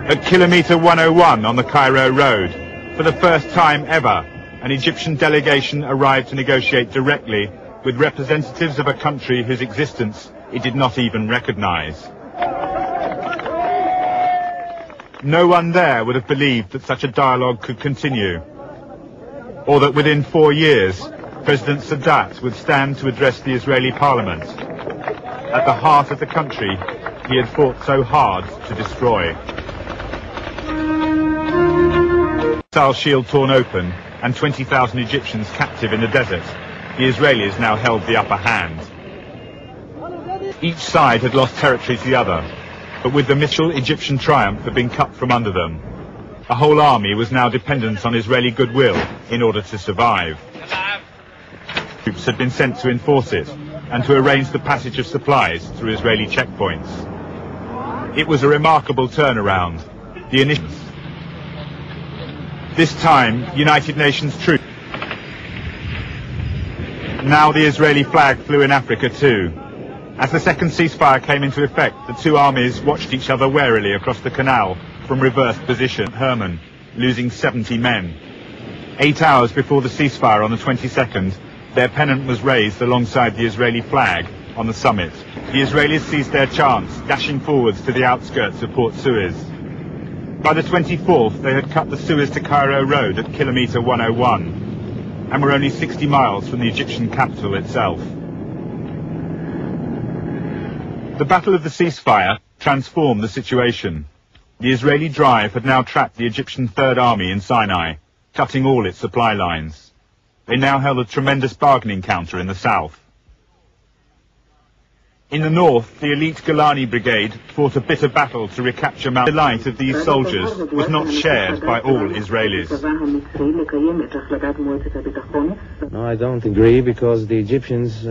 At kilometre 101 on the Cairo road, for the first time ever, an Egyptian delegation arrived to negotiate directly with representatives of a country whose existence it did not even recognise. No one there would have believed that such a dialogue could continue, or that within 4 years, President Sadat would stand to address the Israeli parliament, at the heart of the country he had fought so hard to destroy. Missile shield torn open and 20,000 Egyptians captive in the desert, the Israelis now held the upper hand. Each side had lost territory to the other, but with the missile Egyptian triumph had been cut from under them. A whole army was now dependent on Israeli goodwill in order to survive. Troops had been sent to enforce it and to arrange the passage of supplies through Israeli checkpoints. It was a remarkable turnaround. This time, United Nations troops. Now the Israeli flag flew in Africa too. As the second ceasefire came into effect, the two armies watched each other warily across the canal from reversed position. Herman, losing 70 men. 8 hours before the ceasefire on the 22nd, their pennant was raised alongside the Israeli flag on the summit. The Israelis seized their chance, dashing forwards to the outskirts of Port Suez. By the 24th, they had cut the Suez to Cairo road at kilometre 101, and were only 60 miles from the Egyptian capital itself. The Battle of the Ceasefire transformed the situation. The Israeli drive had now trapped the Egyptian Third Army in Sinai, cutting all its supply lines. They now held a tremendous bargaining counter in the south. In the north, the elite Golani Brigade fought a bitter battle to recapture Mount. The delight of these soldiers was not shared by all Israelis. No, I don't agree, because the Egyptians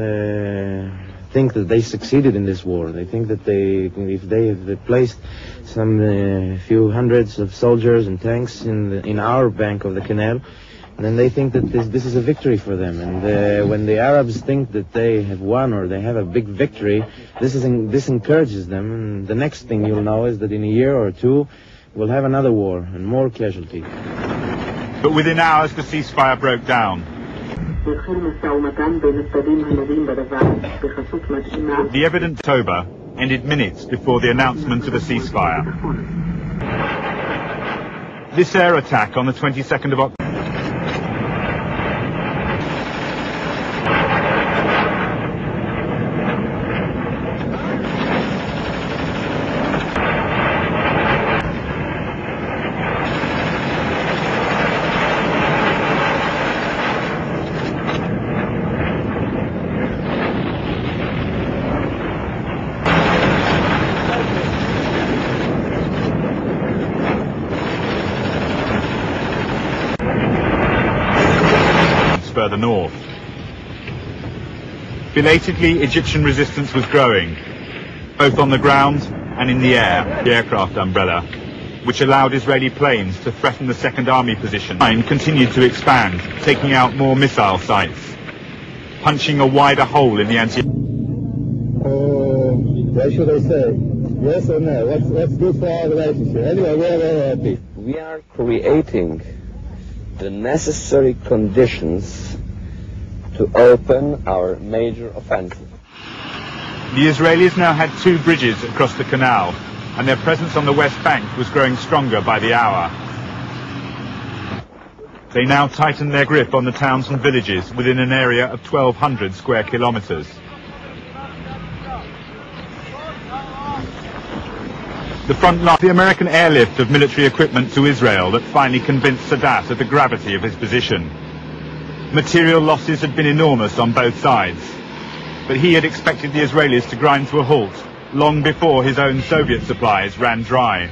think that they succeeded in this war. They think that if they placed some few hundreds of soldiers and tanks in our bank of the canal, then they think that this is a victory for them. And when the Arabs think that they have won or they have a big victory, this encourages them. And the next thing you'll know is that in a year or two, we'll have another war and more casualties. But within hours, the ceasefire broke down. The evident October ended minutes before the announcement of a ceasefire. This air attack on the 22nd of October further north. Belatedly, Egyptian resistance was growing, both on the ground and in the air, the aircraft umbrella, which allowed Israeli planes to threaten the Second Army position. The line continued to expand, taking out more missile sites, punching a wider hole in the anti... What should I say? Yes or no? What's good for our relationship? Anyway, we're very happy. We are creating the necessary conditions to open our major offensive. The Israelis now had 2 bridges across the canal, and their presence on the west bank was growing stronger by the hour. They now tightened their grip on the towns and villages within an area of 1,200 square kilometers. The front line, the American airlift of military equipment to Israel that finally convinced Sadat of the gravity of his position. Material losses had been enormous on both sides, but he had expected the Israelis to grind to a halt long before his own Soviet supplies ran dry.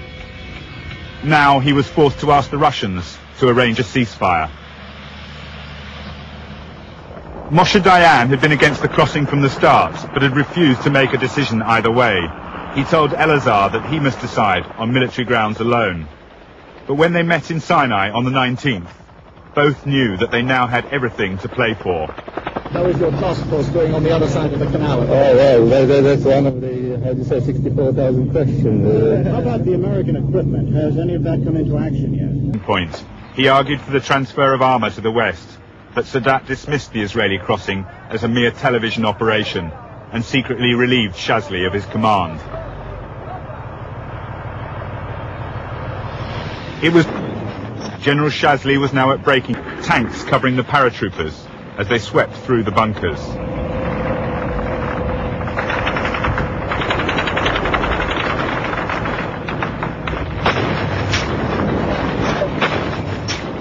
Now he was forced to ask the Russians to arrange a ceasefire. Moshe Dayan had been against the crossing from the start, but had refused to make a decision either way. He told Elazar that he must decide on military grounds alone. But when they met in Sinai on the 19th, both knew that they now had everything to play for. How is your task force doing on the other side of the canal? Oh, well, that's one of the, how do you say, 64,000 questions. How about the American equipment? Has any of that come into action yet? Point. He argued for the transfer of armour to the west, but Sadat dismissed the Israeli crossing as a mere television operation and secretly relieved Shazli of his command. General Shazli was now at breaking, tanks covering the paratroopers as they swept through the bunkers.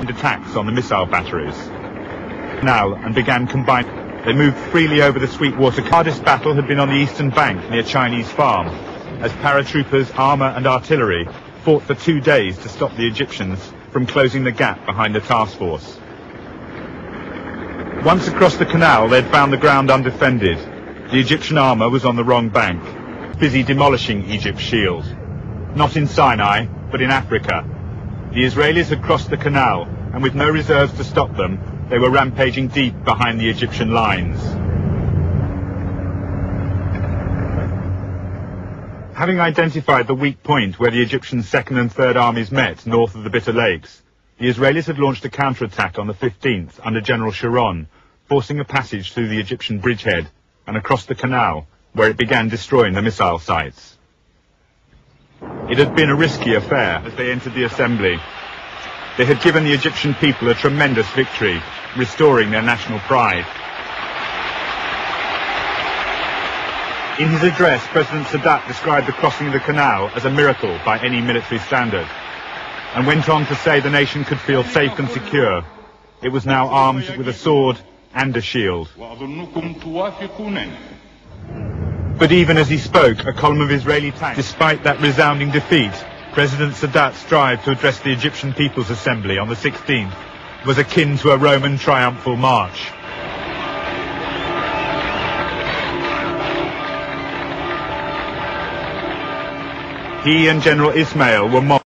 Attacks on the missile batteries now and began combining. They moved freely over the Sweetwater. The hardest battle had been on the eastern bank near Chinese Farm, as paratroopers, armour and artillery fought for 2 days to stop the Egyptians from closing the gap behind the task force. Once across the canal, they'd found the ground undefended. The Egyptian armour was on the wrong bank, busy demolishing Egypt's shield. Not in Sinai, but in Africa. The Israelis had crossed the canal, and with no reserves to stop them, they were rampaging deep behind the Egyptian lines. Having identified the weak point where the Egyptian 2nd and 3rd armies met north of the Bitter Lakes, the Israelis had launched a counterattack on the 15th under General Sharon, forcing a passage through the Egyptian bridgehead and across the canal, where it began destroying the missile sites. It had been a risky affair as they entered the assembly. They had given the Egyptian people a tremendous victory, restoring their national pride. In his address, President Sadat described the crossing of the canal as a miracle by any military standard, and went on to say the nation could feel safe and secure. It was now armed with a sword and a shield. But even as he spoke, a column of Israeli tanks, despite that resounding defeat, President Sadat's drive to address the Egyptian People's Assembly on the 16th was akin to a Roman triumphal march. He and General Ismail were mobbed.